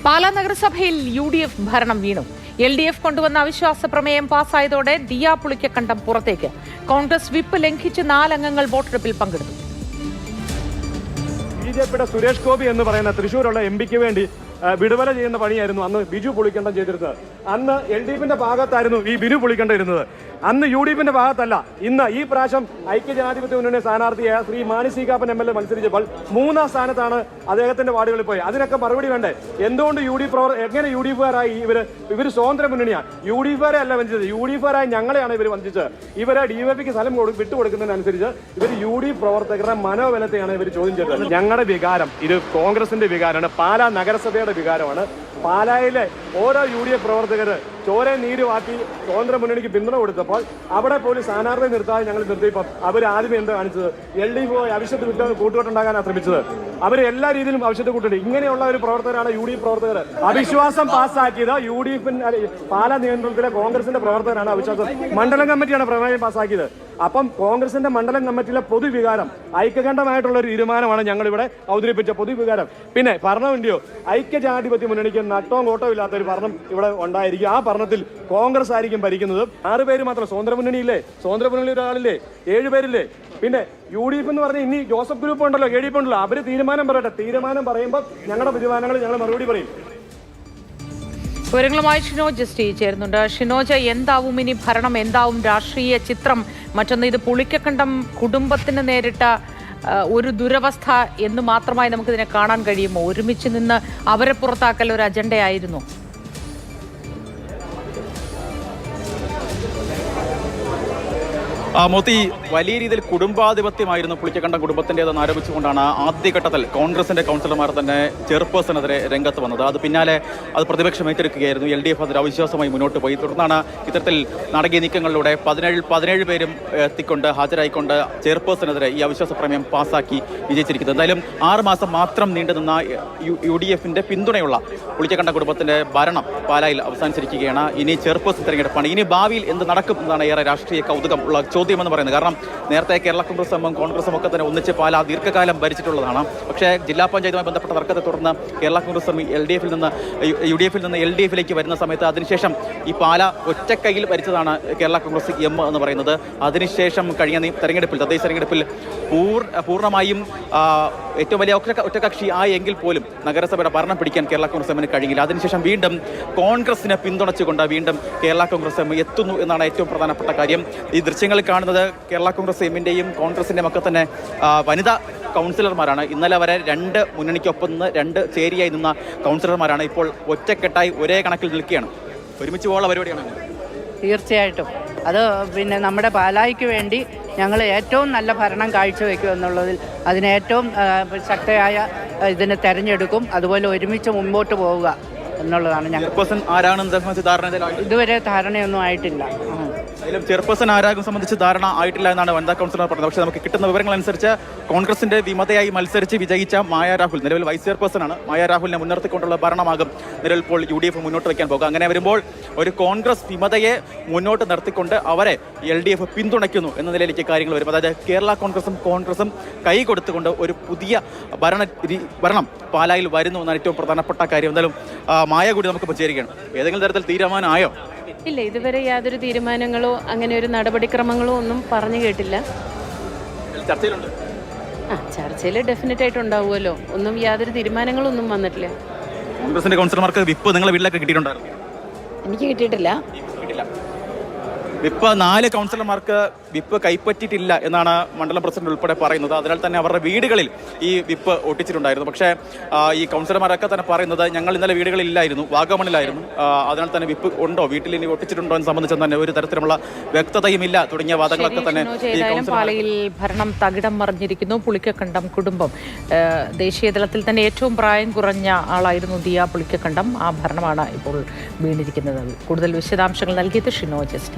പാലാ നഗരസഭയിൽ UDF ഭരണം വീണു. LDF കൊണ്ടുവന്ന അവിശ്വാസ പ്രമേയം പാസ്സായതോടെ ദിയ പുളിക്കക്കണ്ടം പുറത്തേക്ക്. കോൺഗ്രസ് വിപ്പ് ലംഘിച്ച് 4 അംഗങ്ങൾ വോട്ടെടുപ്പിൽ പങ്കെടുത്തു. ബിജെപിയുടെ സുരേഷ് ഗോപി എന്ന് പറയുന്ന തൃശ്ശൂരുള്ള MP-ക്ക് വേണ്ടി വിടുതല ചെയ്യുന്ന പണിയായിരുന്നു അന്ന് ബിജു പുളിക്കണ്ടം ചെയ്തിരുന്നത്. അന്ന് LDFിന്റെ ഭാഗത്തായിരുന്നു ഈ ബിനു പുളിക്കണ്ടം ഇരുന്നത്. അന്ന് UDFിന്റെ ഭാഗത്തല്ല. ഇന്ന് ഈ പ്രാവശ്യം ഐക്യജനാധിപത്യ മുന്നണി സ്ഥാനാർത്ഥിയായ ശ്രീ മാണി സി കാപ്പൻ MLA മത്സരിച്ചപ്പോൾ 3ാം സ്ഥാനത്താണ് അദ്ദേഹത്തിന്റെ വാർഡുകളിൽ പോയി. അതിനൊക്കെ മറുപടി വേണ്ടേ? എന്തുകൊണ്ട് എങ്ങനെ UDFുകാരായി ഇവർ സ്വതന്ത്ര മുന്നണിയാണ്? UDFുകാരെ അല്ല വഞ്ചിച്ചത്, UDFുകാരായി ഞങ്ങളെയാണ് ഇവർ വഞ്ചിച്ചത്. ഇവരെ DYPക്ക് സ്ഥലം വിട്ടുകൊടുക്കുന്നതിനനുസരിച്ച് ഇവർ UDF പ്രവർത്തകരുടെ മനോബലത്തെയാണ് ഇവർ ചോദ്യം ചെയ്തത്. ഞങ്ങളുടെ വികാരം ഇത് കോൺഗ്രസിന്റെ വികാരമാണ്, പാലാ നഗരസഭയുടെ വികാരമാണ്. പാലായിലെ ഓരോ UDF പ്രവർത്തകർ ചോര നീരുവാക്കി സ്വതന്ത്ര മുന്നണിക്ക് പിന്തുണ കൊടുത്തപ്പോൾ അവിടെ പോലും സ്ഥാനാർത്ഥി നിർത്താതെ ഞങ്ങൾ നിർത്തിയപ്പോൾ അവർ ആദ്യമേ എന്താ കാണിച്ചത്? LDF അവിശ്വത്ത് കൂട്ടുകെട്ടുണ്ടാകാനാണ് ശ്രമിച്ചത്. അവർ എല്ലാ രീതിയിലും അവിശ്വത്ത് കൂട്ടിട്ട് ഇങ്ങനെയുള്ള ഒരു പ്രവർത്തകരാണ് UDF പ്രവർത്തകർ. അവിശ്വാസം പാസ്സാക്കിയത് പാലാ നിയന്ത്രണത്തിലെ കോൺഗ്രസിന്റെ പ്രവർത്തകരാണ്. അവിശ്വാസം മണ്ഡലം കമ്മിറ്റിയാണ് പ്രമേയം പാസ്സാക്കിയത്. അപ്പം കോൺഗ്രസിന്റെ മണ്ഡലം കമ്മിറ്റിയിലെ പൊതുവികാരം ഐക്യകണ്ഠമായിട്ടുള്ള ഒരു തീരുമാനമാണ് ഞങ്ങൾ ഇവിടെ അവതരിപ്പിച്ച പൊതുവികാരം. പിന്നെ ഭരണമില്ലയോ? ഐക്യജനാധിപത്യ മുന്നണിക്ക് നട്ടവും കോട്ടവും ഇല്ലാത്ത ഒരു ഭരണം ഇവിടെ ഉണ്ടായിരിക്കും. ആ ഭരണത്തിൽ കോൺഗ്രസ് ആയിരിക്കും ഭരിക്കുന്നത്. 6 പേര് മാത്രം. സ്വതന്ത്ര മുന്നണിയില്ലേ? സ്വതന്ത്ര മുന്നണി ഒരാളില്ലേ? 7 പേരില്ലേ? പിന്നെ UDF എന്ന് പറഞ്ഞാൽ ഇനി ജോസഫ് ഗ്രൂപ്പ് ഉണ്ടല്ലോ, ADF ഉണ്ടല്ലോ, അവര് തീരുമാനം പറയട്ടെ. തീരുമാനം പറയുമ്പോൾ ഞങ്ങളുടെ തീരുമാനങ്ങൾ ഞങ്ങൾ മറുപടി പറയും. വിവരങ്ങളുമായി ഷിനോജ് ST ചേരുന്നുണ്ട്. ഷിനോജ്, എന്താവും ഇനി ഭരണം? എന്താവും രാഷ്ട്രീയ ചിത്രം? മറ്റൊന്ന്, ഇത് പുളിക്കക്കണ്ടം കുടുംബത്തിന് നേരിട്ട ഒരു ദുരവസ്ഥ എന്ന് മാത്രമായി നമുക്കിതിനെ കാണാൻ കഴിയുമോ? ഒരുമിച്ച് നിന്ന് അവരെ പുറത്താക്കൽ ഒരു അജണ്ടയായിരുന്നു. മോത്തി, വലിയ രീതിയിൽ കുടുംബാധിപത്യമായിരുന്നു പുളിക്കക്കണ്ടം കുടുംബത്തിൻ്റെതെന്ന് ആരോപിച്ചുകൊണ്ടാണ് ആദ്യഘട്ടത്തിൽ കോൺഗ്രസിന്റെ കൗൺസിലർമാർ തന്നെ ചെയർപേഴ്സണെതിരെ രംഗത്ത് വന്നത്. അത് പിന്നാലെ അത് പ്രതിപക്ഷം ഏറ്റെടുക്കുകയായിരുന്നു. LDF അതിൽ അവിശ്വാസമായി മുന്നോട്ട് പോയി. തുടർന്നാണ് ഇത്തരത്തിൽ നാടകീയ നീക്കങ്ങളിലൂടെ 17 പേരും എത്തിക്കൊണ്ട് ഹാജരായിക്കൊണ്ട് ചെയർപേഴ്സണെതിരെ ഈ അവിശ്വാസ പ്രമേയം പാസ്സാക്കി വിജയിച്ചിരിക്കുന്നത്. എന്തായാലും 6 മാസം മാത്രം നീണ്ടുനിന്ന UDFിന്റെ പിന്തുണയുള്ള പുളിക്കക്കണ്ടം കുടുംബത്തിന്റെ ഭരണം പാലായിൽ അവസാനിച്ചിരിക്കുകയാണ്. ഇനി ചെയർപേഴ്സൺ തെരഞ്ഞെടുപ്പാണ്. ഇനി ഭാവിയിൽ എന്ത് നടക്കും എന്നതാണ് ഏറെ രാഷ്ട്രീയ കൗതുകം ഉള്ള ചോദ്യമെന്ന് പറയുന്നത്. കാരണം നേരത്തെ കേരള കോൺഗ്രസ് എമ്മും കോൺഗ്രസും ഒക്കെ തന്നെ ഒന്നിച്ച് പാലാ ദീർഘകാലം ഭരിച്ചിട്ടുള്ളതാണ്. പക്ഷേ ജില്ലാ പഞ്ചായത്തുമായി ബന്ധപ്പെട്ട തർക്കത്തെ തുടർന്ന് കേരള കോൺഗ്രസ് UDFിൽ നിന്ന് LDFിലേക്ക് വരുന്ന സമയത്ത് അതിനുശേഷം ഈ പാലാ ഒറ്റക്കൈയിൽ ഭരിച്ചതാണ് കേരള കോൺഗ്രസ് എം എന്ന് പറയുന്നത്. അതിനുശേഷം കഴിഞ്ഞ തെരഞ്ഞെടുപ്പിൽ, തദ്ദേശ തെരഞ്ഞെടുപ്പിൽ പൂർണ്ണമായും ഏറ്റവും വലിയ ഒറ്റകക്ഷി ആയെങ്കിൽ പോലും നഗരസഭയുടെ ഭരണം പിടിക്കാൻ കേരള കോൺഗ്രസ് എമ്മിന് കഴിയില്ല. അതിനുശേഷം വീണ്ടും കോൺഗ്രസിനെ പിന്തുണച്ചുകൊണ്ട് വീണ്ടും കേരള കോൺഗ്രസ് എം എത്തുന്നു എന്നാണ് ഏറ്റവും പ്രധാനപ്പെട്ട കാര്യം. ഈ ദൃശ്യങ്ങളിൽ കാണുന്നത് കേരള കോൺഗ്രസ് എമ്മിൻ്റെയും കോൺഗ്രസിൻ്റെയും ഒക്കെ തന്നെ വനിതാ കൗൺസിലർമാരാണ്. ഇന്നലെ വരെ 2 മുന്നണിക്കൊപ്പം നിന്ന് 2 ചേരിയായി നിന്ന കൗൺസിലർമാരാണ് ഇപ്പോൾ ഒറ്റക്കെട്ടായി ഒരേ കണക്കിൽ നിൽക്കുകയാണ്. ഒരുമിച്ച് പോകാനുള്ള പരിപാടിയാണ്. തീർച്ചയായിട്ടും അത് പിന്നെ നമ്മുടെ പാലായ്ക്ക് വേണ്ടി ഞങ്ങൾ ഏറ്റവും നല്ല ഭരണം കാഴ്ചവെക്കും എന്നുള്ളതിൽ അതിന് ഏറ്റവും ശക്തമായ ഇതിനെ തെരഞ്ഞെടുക്കും. അതുപോലെ ഒരുമിച്ച് മുമ്പോട്ട് പോവുക എന്നുള്ളതാണ് ഞങ്ങൾ. ഇതുവരെ ധാരണയൊന്നും ആയിട്ടില്ല. ചെയർപേഴ്സൺ ആരാകും സംബന്ധിച്ച് ധാരണ ആയിട്ടില്ല എന്നാണ് വനിതാ കൗൺസിലർ പറഞ്ഞത്. പക്ഷേ നമുക്ക് കിട്ടുന്ന വിവരങ്ങൾ അനുസരിച്ച് കോൺഗ്രസിന്റെ വിമതയായി മത്സരിച്ച് വിജയിച്ച മായ രാഹുൽ നിലവിൽ വൈസ് ചെയർപേഴ്സണാണ്. മായ രാഹുലിനെ മുൻനിർത്തിക്കൊണ്ടുള്ള ഭരണമാകും നിലവിൽ ഇപ്പോൾ UDF മുന്നോട്ട് വയ്ക്കാൻ പോകുക. അങ്ങനെ വരുമ്പോൾ ഒരു കോൺഗ്രസ് വിമതയെ മുന്നോട്ട് നിർത്തിക്കൊണ്ട് അവരെ LDF പിന്തുണയ്ക്കുന്നു എന്ന നിലയിലേക്ക് കാര്യങ്ങൾ വരും. അതായത് കേരള കോൺഗ്രസും കൈ കൊടുത്തുകൊണ്ട് ഒരു പുതിയ ഭരണം പാലായിൽ വരുന്നു എന്നാണ് ഏറ്റവും പ്രധാനപ്പെട്ട കാര്യം. എന്തായാലും മായ കൂടി നമുക്ക് ചേരുകയാണ്. ഏതെങ്കിലും തരത്തിൽ തീരുമാനമായോ? ഇല്ല, ഇതുവരെ യാതൊരു തീരുമാനങ്ങളോ അങ്ങനെ ഒരു നടപടിക്രമങ്ങളോ ഒന്നും പറഞ്ഞു കേട്ടില്ല. ചർച്ചയിലുണ്ട്. ചർച്ചയിൽ ഡെഫിനറ്റ് ആയിട്ട് ഉണ്ടാവുമല്ലോ. ഒന്നും യാതൊരു തീരുമാനങ്ങളും ഒന്നും വന്നിട്ടില്ല. കോൺഗ്രസിന്റെ കൗൺസിലർമാർക്ക് വിപ്പ് നിങ്ങളെ വീട്ടിലൊക്കെ കിട്ടിയിട്ടുണ്ടായിരുന്നു? എനിക്ക് കിട്ടിയിട്ടില്ല. വിപ്പ് 4 കൗൺസിലർമാർക്ക് വിപ്പ് കൈപ്പറ്റിയിട്ടില്ല എന്നാണ് മണ്ഡലം പ്രസിഡന്റ് ഉൾപ്പെടെ പറയുന്നത്. അതിനാൽ തന്നെ അവരുടെ വീടുകളിൽ ഈ വിപ്പ് ഒട്ടിച്ചിട്ടുണ്ടായിരുന്നു. പക്ഷേ ഈ കൗൺസിലർമാരൊക്കെ തന്നെ പറയുന്നത് ഞങ്ങൾ ഇന്നലെ വീടുകളിലായിരുന്നു, വാഗമണിലായിരുന്നു. അതിനാൽ തന്നെ വിപ്പ് ഉണ്ടോ, വീട്ടിൽ ഇനി ഒട്ടിച്ചിട്ടുണ്ടോ എന്ന് സംബന്ധിച്ച് തന്നെ ഒരു തരത്തിലുള്ള വ്യക്തതയുമില്ല തുടങ്ങിയ വാദങ്ങളൊക്കെ തന്നെ. പാലയിൽ ഭരണം തകിടം മറിഞ്ഞിരിക്കുന്നു. പുളിക്കക്കണ്ടം കുടുംബം ദേശീയ തലത്തിൽ തന്നെ ഏറ്റവും പ്രായം കുറഞ്ഞ ആളായിരുന്നു ദിയ പുളിക്കക്കണ്ടം. ആ ഭരണമാണ് ഇപ്പോൾ വീണിരിക്കുന്നത്. കൂടുതൽ വിശദാംശങ്ങൾ നൽകിയത് ഷിനോജ് ST.